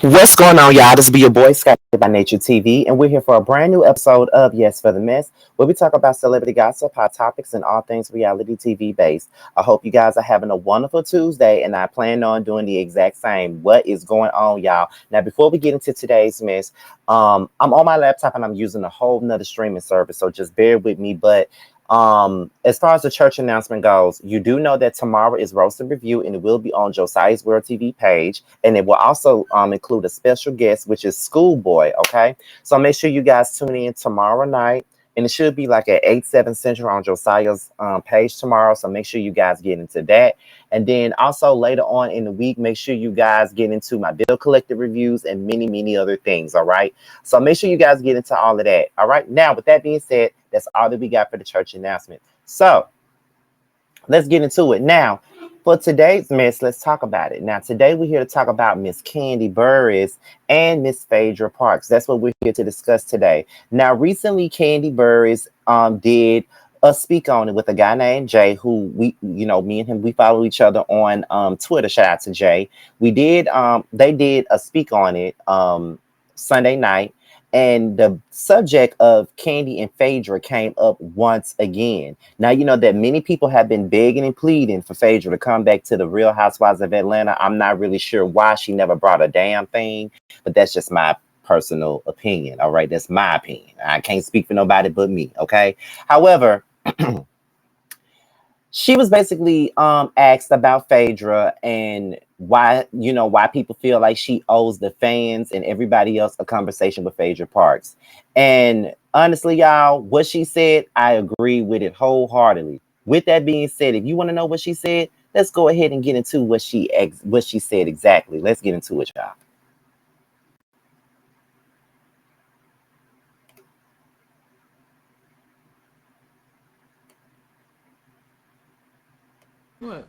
What's going on, y'all? This be your boy Scott by Nature TV, and we're here for a brand new episode of Yes for the Mess, where we talk about celebrity gossip, hot topics, and all things reality TV based. I hope you guys are having a wonderful Tuesday, and I plan on doing the exact same. What is going on, y'all? Now, before we get into today's mess, I'm on my laptop and I'm using a whole nother streaming service, so just bear with me. But as far as the church announcement goes, you do know that tomorrow is Roast and Review, and it will be on Josiah's World TV page, and it will also include a special guest, which is Schoolboy. Okay, so make sure you guys tune in tomorrow night, and it should be like at 8/7 Central on Josiah's page tomorrow. So make sure you guys get into that, and then also later on in the week, make sure you guys get into my bill collector reviews and many other things. All right, so make sure you guys get into all of that. All right, now with that being said, that's all that we got for the church announcement. So let's get into it. Now, for today's mess, let's talk about it. Now, today we're here to talk about Miss Kandi Burruss and Miss Phaedra Parks. That's what we're here to discuss today. Now, recently, Kandi Burruss did a speak on it with a guy named Jay, who me and him, we follow each other on Twitter. Shout out to Jay. They did a speak on it Sunday night. And the subject of Kandi and Phaedra came up once again. Now, you know that many people have been begging and pleading for Phaedra to come back to the Real Housewives of Atlanta. I'm not really sure why she never brought a damn thing, but that's just my personal opinion. All right, that's my opinion. I can't speak for nobody but me. Okay. However, she was basically asked about Phaedra and why people feel like she owes the fans and everybody else a conversation with Phaedra Parks. And honestly, y'all, what she said, I agree with it wholeheartedly. With that being said, if you want to know what she said, let's go ahead and get into what she said exactly. Let's get into it, y'all.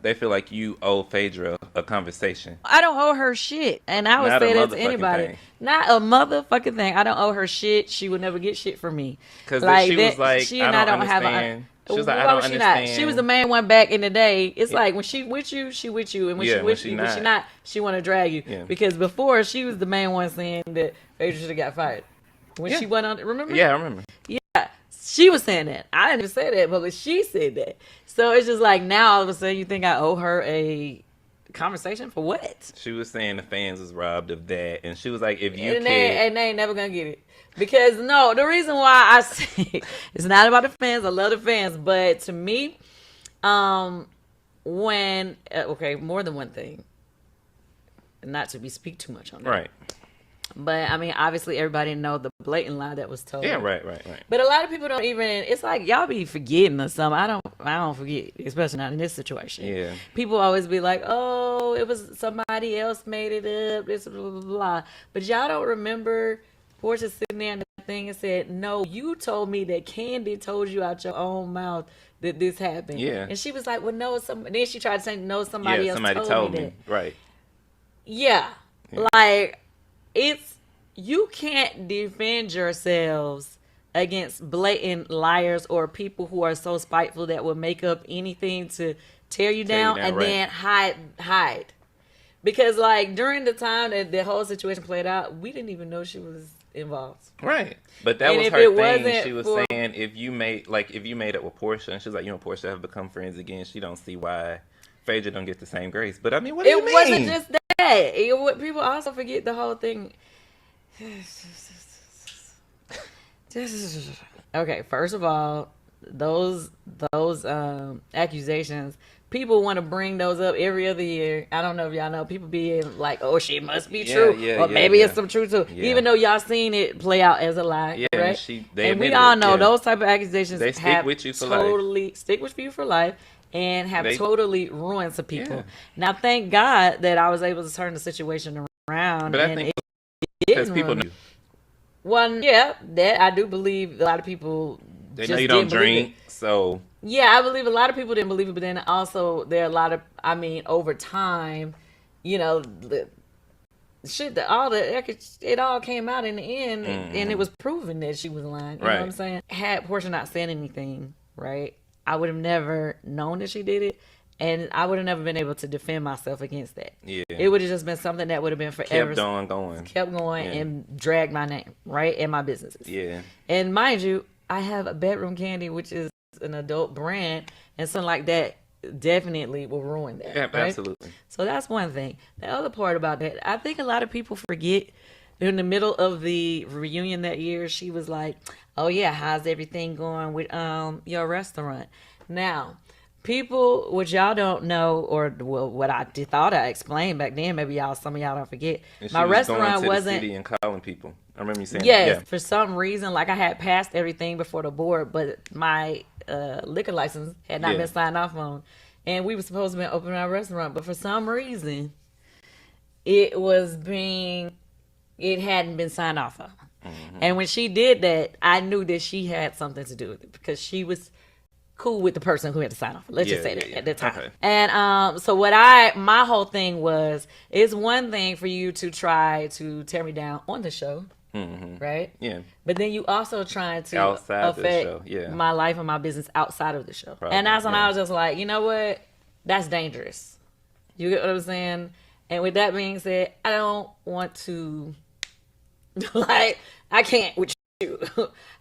They feel like you owe Phaedra a conversation. I don't owe her shit. And I would say that to anybody. Thing. Not a motherfucking thing. I don't owe her shit. She would never get shit from me. Because she was like, she and I don't understand. She was like, I don't understand. She was the main one back in the day. It's like when she with you, she with you. And when she with you, when she not, she want to drag you. Yeah. Because before, she was the main one saying that Phaedra should have got fired. When she went on, remember? Yeah, I remember. Yeah. She was saying that. I didn't even say that, but she said that. So it's just like now all of a sudden you think I owe her a conversation for what? She was saying the fans was robbed of that, and she was like, "If you and they ain't never gonna get it because no, the reason why I say it's not about the fans. I love the fans, but to me, when more than one thing, not to speak too much on that, right? But I mean, obviously, everybody know the blatant lie that was told. Yeah, right. But a lot of people don't even. It's like y'all be forgetting or something. I don't forget, especially not in this situation. Yeah. People always be like, "Oh, it was somebody else made it up." This blah blah blah. But y'all don't remember Portia sitting there in the thing and said, "No, you told me that Kandi told you out your own mouth that this happened." Yeah. And she was like, "Well, no, then she tried to say, "No, somebody else told me that." Right. Yeah. Like. You can't defend yourselves against blatant liars or people who are so spiteful that will make up anything to tear you down and then hide. Because like during the time that the whole situation played out, we didn't even know she was involved. Right. But that was her thing. She was saying if you made it with Portia, and she was like, Portia have become friends again, she don't see why Phaedra don't get the same grace. But I mean, what do you mean? It wasn't just that. People also forget the whole thing. Okay, first of all, those accusations, people want to bring those up every other year. I don't know if y'all know, people be like, "Oh, she must be true," or maybe it's some truth too. Yeah. Even though y'all seen it play out as a lie, right? And we all know those type of accusations they stick with you for life. Stick with you for life. And have totally ruined some people. Yeah. Now, thank God that I was able to turn the situation around. But I think because people knew. Well, yeah, that I do believe a lot of people. They know you don't drink, so. Yeah, I believe a lot of people didn't believe it, but then also there are a lot of. I mean, over time, the shit that it all came out in the end, and it was proven that she was lying. You know what I'm saying? Had Portia not said anything, right? I would have never known that she did it. And I would have never been able to defend myself against that. Yeah. It would have just been something that would have been forever. Kept going and dragged my name, right? And my businesses. Yeah. And mind you, I have a Bedroom Kandi, which is an adult brand, and something like that definitely will ruin that. Yeah, right? Absolutely. So that's one thing. The other part about that, I think a lot of people forget in the middle of the reunion that year, she was like, oh yeah, how's everything going with your restaurant? Now, people, which y'all don't know, or well, what I thought I explained back then, maybe some of y'all don't forget. And my restaurant going to wasn't the city and calling people. I remember you saying yes, that. Yeah. For some reason, like I had passed everything before the board, but my liquor license had not been signed off on, and we were supposed to be opening our restaurant, but for some reason, it hadn't been signed off on. Mm-hmm. And when she did that, I knew that she had something to do with it because she was cool with the person who had to sign off. Let's just say that at the time. Okay. And so my whole thing was, it's one thing for you to try to tear me down on the show, right? Yeah. But then you also trying to outside affect the show. my life and my business outside of the show. Probably, and that's when I was just like, you know what? That's dangerous. You get what I'm saying? And with that being said, I don't want to, like, I can't with you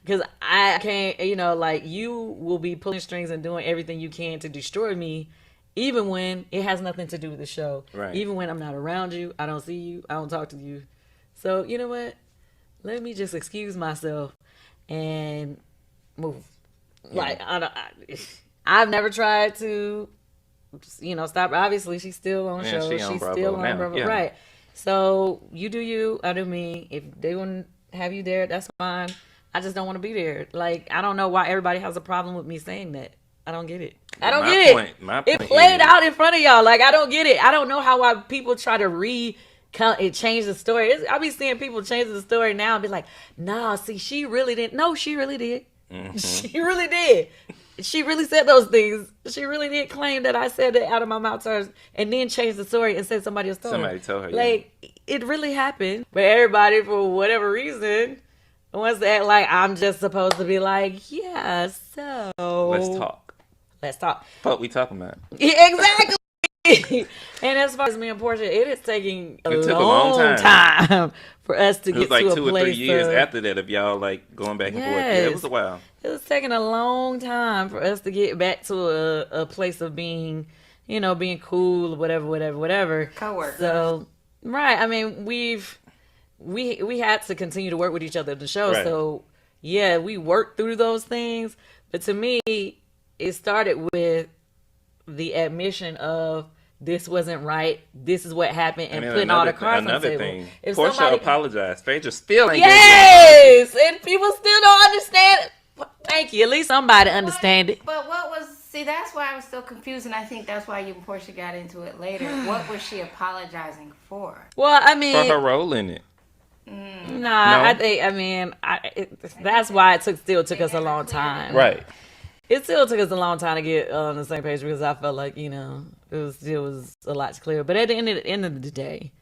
because I can't, like, you will be pulling strings and doing everything you can to destroy me, even when it has nothing to do with the show. Right. Even when I'm not around you, I don't see you, I don't talk to you. So you know what? Let me just excuse myself and move. Like I've never tried to, stop. Obviously, she's still on the show. She's still on Bravo, right? So you do you, I do me. If they want to have you there, that's fine. I just don't want to be there. Like, I don't know why everybody has a problem with me saying that. I don't get it. I don't get it. My it point played out in front of y'all. Like, I don't get it. I don't know why people try to change the story. I be seeing people change the story now and be like, nah, see, she really didn't. No, she really did. Mm-hmm. She really did. She really said those things. She really did claim that I said it out of my mouth to her and then changed the story and said somebody else told her. Somebody told her. Like, it really happened. But everybody, for whatever reason, wants to act like I'm just supposed to be like, yeah, so. Let's talk. What we talking about? Yeah, exactly. And as far as me and Portia, it is taking a long time for us to get to a place. It was like 2 or 3 years after that of y'all like going back and forth. Yeah, it was a while. It was taking a long time for us to get back to a place of being, being cool, whatever. Co-workers. So, right. I mean, we had to continue to work with each other at the show. Right. So, yeah, we worked through those things. But to me, it started with the admission of this wasn't right. This is what happened, and putting all the cards on the table. Another thing, Portia apologized. Phaedra still ain't. Yes, and people still don't understand it. Thank you. At least somebody understand it. But that's why I was so confused, and I think that's why you and Portia got into it later. What was she apologizing for? Well, I mean, for her role in it. No. I think. That's why it still took us a long time. Right. It still took us a long time to get on the same page because I felt like, it was a lot to clear. But at the end of the day,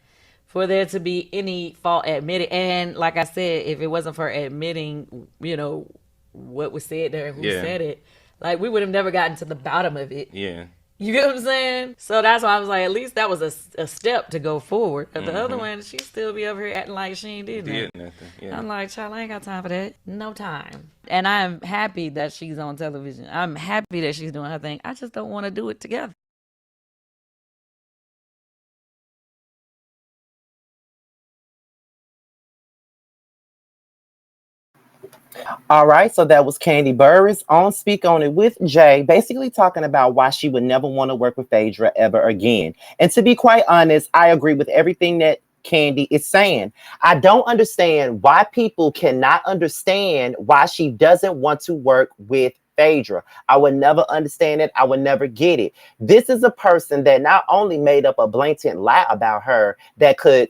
for there to be any fault admitted, and like I said, if it wasn't for admitting, what was said there and who said it, like we would have never gotten to the bottom of it. Yeah. You get what I'm saying? So that's why I was like, at least that was a step to go forward. But the other one, she still be over here acting like she ain't did nothing. Yeah. I'm like, child, I ain't got time for that. No time. And I'm happy that she's on television. I'm happy that she's doing her thing. I just don't want to do it together. All right, so that was Kandi Burruss on Speak On It with Jay, basically talking about why she would never want to work with Phaedra ever again. And to be quite honest, I agree with everything that Kandi is saying. I don't understand why people cannot understand why she doesn't want to work with Phaedra. I would never understand it. I would never get it. This is a person that not only made up a blatant lie about her that could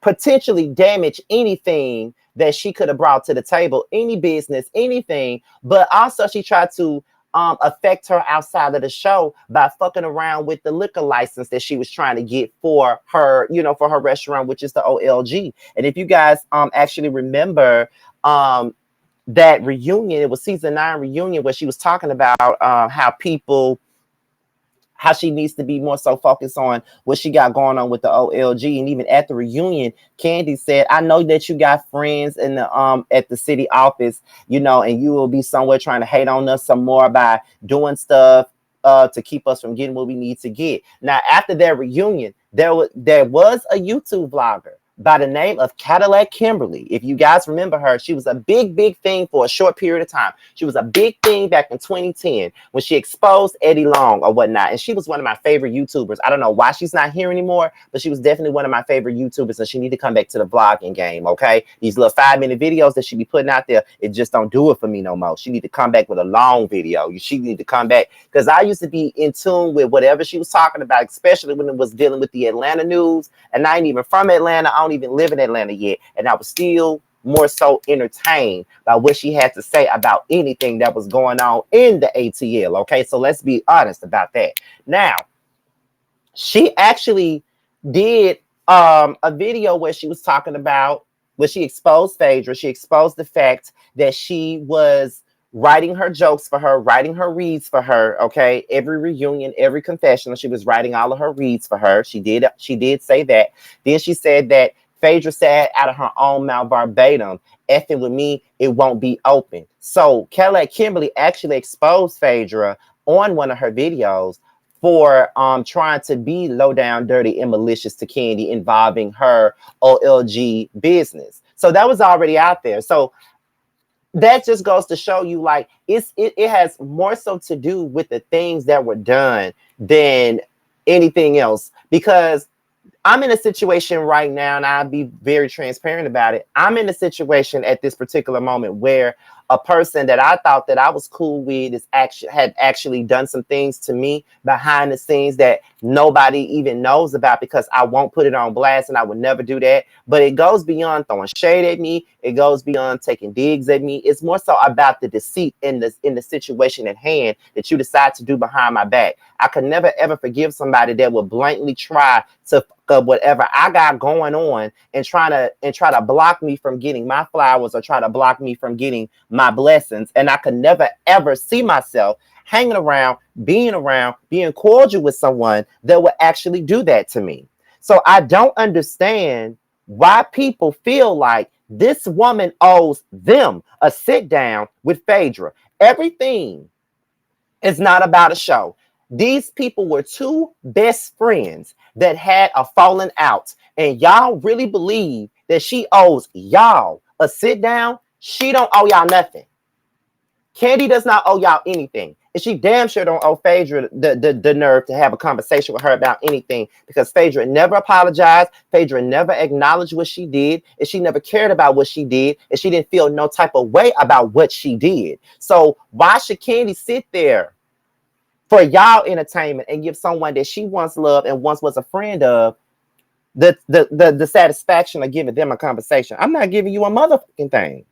potentially damage anything that she could have brought to the table, any business, anything, but also she tried to affect her outside of the show by fucking around with the liquor license that she was trying to get for her, for her restaurant, which is the OLG. And if you guys actually remember that reunion, it was season 9 reunion where she was talking about how people how she needs to be more so focused on what she got going on with the OLG. And even at the reunion, Kandi said, I know that you got friends in the at the city office, you know, and you will be somewhere trying to hate on us some more by doing stuff to keep us from getting what we need to get. Now, after their reunion, there was a YouTube vlogger by the name of Cadillac Kimberly. If you guys remember her, she was a big thing for a short period of time. She was a big thing back in 2010 when she exposed Eddie Long or whatnot. And she was one of my favorite YouTubers. I don't know why she's not here anymore, but she was definitely one of my favorite YouTubers, and she need to come back to the vlogging game, okay? These little 5-minute videos that she be putting out there, it just don't do it for me no more. She need to come back with a long video. She need to come back, because I used to be in tune with whatever she was talking about, especially when it was dealing with the Atlanta news. And I ain't even from Atlanta. I don't even live in Atlanta yet, and I was still more so entertained by what she had to say about anything that was going on in the ATL. Okay, so let's be honest about that. Now, she actually did a video where she was talking about, where she exposed Phaedra. She exposed the fact that she was writing her jokes for her, writing her reads for her. Okay, every reunion, every confessional, she was writing all of her reads for her. She did say that. Then she said that Phaedra said out of her own mouth verbatim, effing with me, it won't be open. So Cadillac Kimberly actually exposed Phaedra on one of her videos for trying to be low down, dirty, and malicious to Kandi involving her OLG business. So that was already out there. So that just goes to show you, like, it has more so to do with the things that were done than anything else. Because I'm in a situation right now, and I'll be very transparent about it. I'm in a situation at this particular moment where a person that I thought that I was cool with had actually done some things to me behind the scenes that nobody even knows about, because I won't put it on blast, and I would never do that. But it goes beyond throwing shade at me. It goes beyond taking digs at me. It's more so about the deceit in the situation at hand that you decide to do behind my back. I could never ever forgive somebody that would blatantly try to fuck up whatever I got going on and try to block me from getting my flowers, or try to block me from getting my blessings. And I could never ever see myself hanging around, being cordial with someone that would actually do that to me. So I don't understand why people feel like this woman owes them a sit down with Phaedra. Everything is not about a show. These people were two best friends that had a falling out, and y'all really believe that she owes y'all a sit down? She don't owe y'all nothing. Kandi does not owe y'all anything. And she damn sure don't owe Phaedra the nerve to have a conversation with her about anything, because Phaedra never apologized. Phaedra never acknowledged what she did, and she never cared about what she did, and she didn't feel no type of way about what she did. So why should Kandi sit there for y'all entertainment and give someone that she once loved and once was a friend of the satisfaction of giving them a conversation? I'm not giving you a motherfucking thing.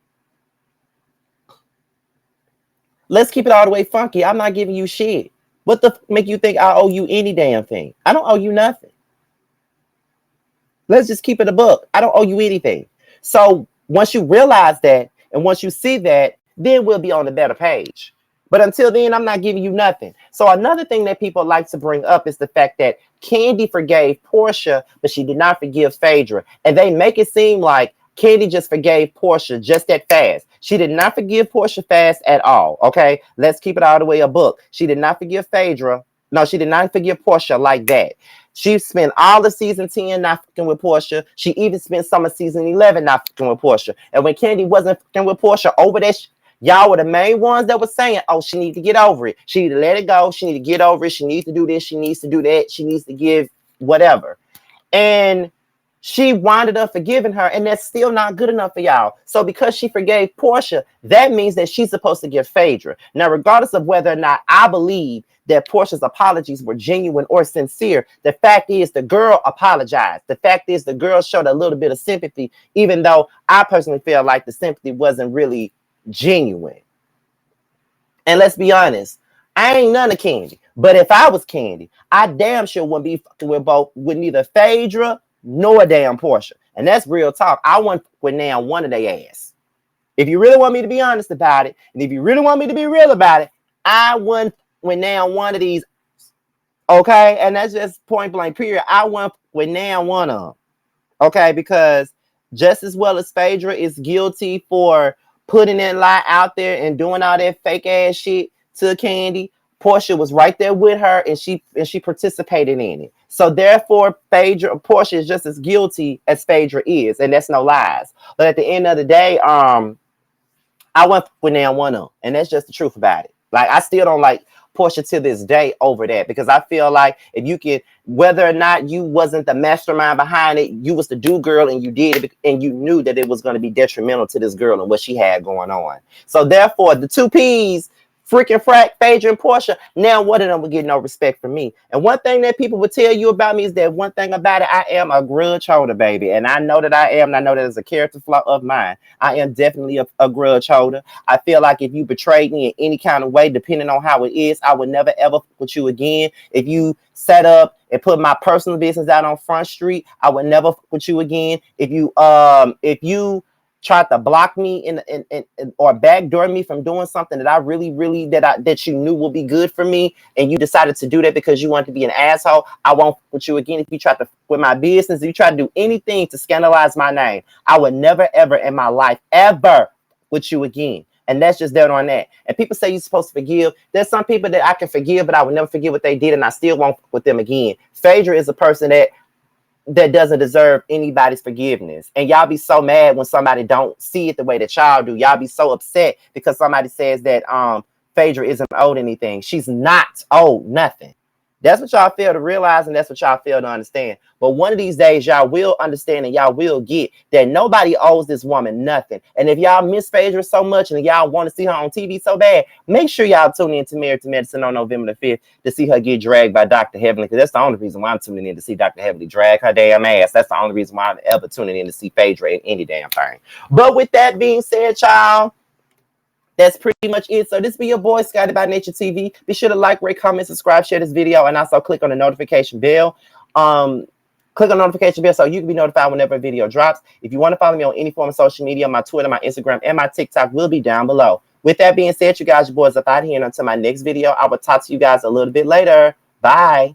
Let's keep it all the way funky. I'm not giving you shit. What the make you think I owe you any damn thing? I don't owe you nothing. Let's just keep it a buck. I don't owe you anything. So once you realize that, and once you see that, then we'll be on a better page. But until then, I'm not giving you nothing. So another thing that people like to bring up is the fact that Kandi forgave Portia, but she did not forgive Phaedra. And they make it seem like Kandi just forgave Portia just that fast. She did not forgive Portia fast at all. Okay, let's keep it all the way a book. She did not forgive Phaedra. No, she did not forgive Portia like that. She spent all of season 10 not fucking with Portia. She even spent some of season 11 not fucking with Portia. And when Kandi wasn't fucking with Portia over that, y'all were the main ones that were saying, oh, she needs to get over it. She need to let it go. She need to get over it. She needs to do this. She needs to do that. She needs to give whatever. And she winded up forgiving her, and that's still not good enough for y'all. So because she forgave Portia, that means that she's supposed to give Phaedra. Now, regardless of whether or not I believe that Portia's apologies were genuine or sincere, the fact is the girl apologized. The fact is the girl showed a little bit of sympathy, even though I personally feel like the sympathy wasn't really genuine. And let's be honest, I ain't none of Kandi. But if I was Kandi, I damn sure wouldn't be fucking with neither Phaedra nor a damn Portia. And that's real talk. I wouldn't with now one of their ass. If you really want me to be honest about it, and if you really want me to be real about it, I wouldn't with now one of these. Okay, and that's just point blank period. I went with now one of them. Okay, because just as well as Phaedra is guilty for putting that lie out there and doing all that fake ass shit to Kandi, Portia was right there with her and she participated in it. So therefore, Portia is just as guilty as Phaedra is, and that's no lies. But at the end of the day, I went with now one of them, and that's just the truth about it. Like, I still don't like Portia to this day over that, because I feel like if you can, whether or not you wasn't the mastermind behind it, you was the do girl and you did it, and you knew that it was going to be detrimental to this girl and what she had going on. So therefore, the two P's, freaking Frack, Phaedra, and Portia, now one of them will get no respect from me. And one thing that people would tell you about me is that one thing about it, I am a grudge holder, baby. And I know that I am, and I know that it's a character flaw of mine. I am definitely a grudge holder. I feel like if you betrayed me in any kind of way, depending on how it is, I would never ever fuck with you again. If you set up and put my personal business out on Front Street, I would never fuck with you again. If you tried to block me in or backdoor me from doing something that I really that you knew would be good for me, and you decided to do that because you wanted to be an asshole, I won't with you again. If you tried to with my business, if you try to do anything to scandalize my name, I would never ever in my life ever with you again. And that's just dead on that. And people say you're supposed to forgive. There's some people that I can forgive, but I would never forgive what they did, and I still won't with them again. Phaedra is a person that doesn't deserve anybody's forgiveness. And y'all be so mad when somebody don't see it the way that y'all do. Y'all be so upset because somebody says that Phaedra isn't owed anything. She's not owed nothing. That's what y'all fail to realize, and that's what y'all fail to understand. But one of these days, y'all will understand and y'all will get that nobody owes this woman nothing. And if y'all miss Phaedra so much and y'all want to see her on TV so bad, make sure y'all tune in to Married to Medicine on November the 5th to see her get dragged by Dr. Heavenly, because that's the only reason why I'm tuning in to see Dr. Heavenly drag her damn ass. That's the only reason why I'm ever tuning in to see Phaedra in any damn thing. But with that being said, y'all, that's pretty much it. So this be your boy, Scotty by Nature TV. Be sure to like, rate, comment, subscribe, share this video, and also click on the notification bell. Click on the notification bell so you can be notified whenever a video drops. If you want to follow me on any form of social media, my Twitter, my Instagram, and my TikTok will be down below. With that being said, you guys, your boys up out here, and until my next video, I will talk to you guys a little bit later. Bye.